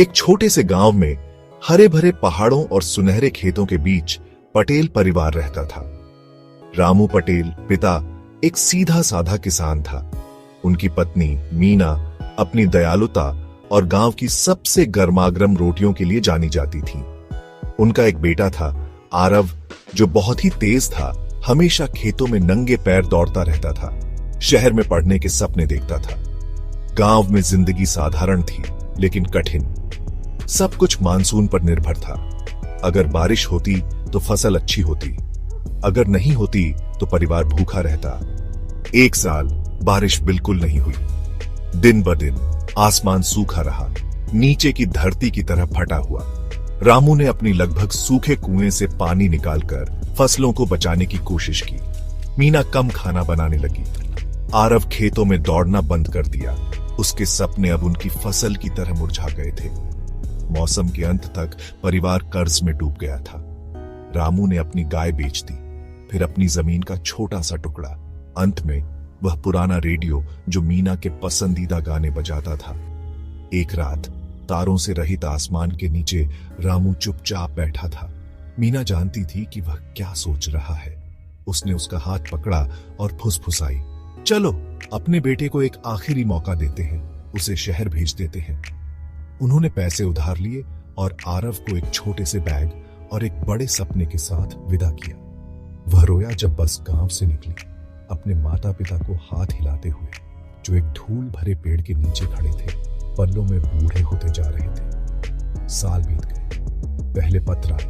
एक छोटे से गांव में हरे भरे पहाड़ों और सुनहरे खेतों के बीच पटेल परिवार रहता था। रामू पटेल पिता एक सीधा साधा किसान था। उनकी पत्नी मीना अपनी दयालुता और गांव की सबसे गर्मागर्म रोटियों के लिए जानी जाती थी। उनका एक बेटा था आरव, जो बहुत ही तेज था। हमेशा खेतों में नंगे पैर दौड़ता रहता था। शहर में पढ़ने के सपने देखता था। गांव में जिंदगी साधारण थी लेकिन कठिन। सब कुछ मानसून पर निर्भर था। अगर बारिश होती तो फसल अच्छी होती, अगर नहीं होती तो परिवार भूखा रहता। एक साल बारिश बिल्कुल नहीं हुई। दिन ब दिन आसमान सूखा रहा, नीचे की धरती की तरह फटा हुआ। रामू ने अपनी लगभग सूखे कुएं से पानी निकालकर फसलों को बचाने की कोशिश की। मीना कम खाना बनाने लगी। आरव खेतों में दौड़ना बंद कर दिया। उसके सपने अब उनकी फसल की तरह मुरझा गए थे। मौसम के अंत तक परिवार कर्ज में डूब गया था। रामू ने अपनी गाय बेच दी, फिर अपनी जमीन का छोटा सा टुकड़ा। अंत में वह पुराना रेडियो जो मीना के पसंदीदा गाने बजाता था। एक रात तारों से रहित आसमान के नीचे रामू चुपचाप बैठा था। मीना जानती थी कि वह क्या सोच रहा है। उसने उसका हाथ पकड़ा और फुसफुसाई, चलो अपने बेटे को एक आखिरी मौका देते हैं, उसे शहर भेज देते हैं। उन्होंने पैसे उधार लिए और आरव को एक छोटे से बैग और एक बड़े सपने के साथ विदा किया। वह रोया जब बस गांव से निकली, अपने माता पिता को हाथ हिलाते हुए, जो एक धूल भरे पेड़ के नीचे खड़े थे, पल्लों में बूढ़े होते जा रहे थे। साल बीत गए। पहले पत्र आए,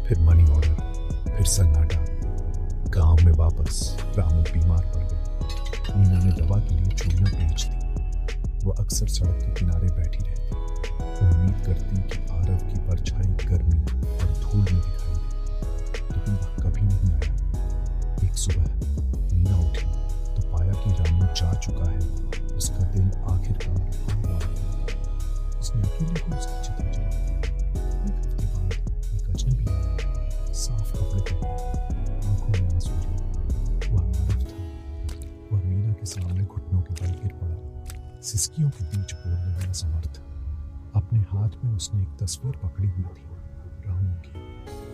फिर मनी ऑर्डर, फिर सन्नाटा। गांव में वापस रामू बीमार पड़ गए। मीना ने दवा के लिए चूड़ियां बेच दी। वो अक्सर सड़क के किनारे बैठी रहती, उम्मीद करती कि आरव की परछाई गर्मी और धूल में दिखाई दे, लेकिन वह कभी नहीं आया। एक सुबह मीना उठी तो पाया कि रामू जा चुका है। उसका दिल आखिरकार हार गया। उसने अकेले को उसकी चिता जलाई। एक हफ्ते बाद एक अजनबी आया, साफ कपड़े पहने, आंखों में आंसू थे। वह आरव था। वह मीना के सामने घुटनों के बल गिर पड़ा, सिसकियों के बीच बोलने में असमर्थ। अपने हाथ में उसने एक तस्वीर पकड़ी हुई थी, रामू की,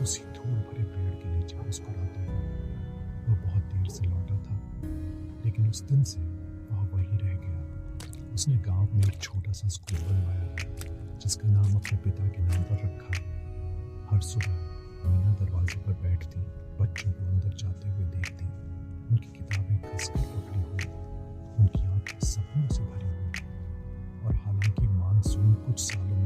उसी धूल भरे पेड़ के नीचे मुस्कुराता हुआ। वह बहुत देर से लौटा था, लेकिन उस दिन से वह वहीं रह गया। उसने गांव में एक छोटा सा स्कूल बनवाया, जिसका नाम अपने पिता के नाम पर रखा। हर सुबह मीना दरवाजे पर बैठती, बच्चों को अंदर जाते हुए देखती। उनकी किताबें कसकर पकड़ी हुई, उनकी आंखें सपनों से भरी हुई। और हालांकि मानसून कुछ सालों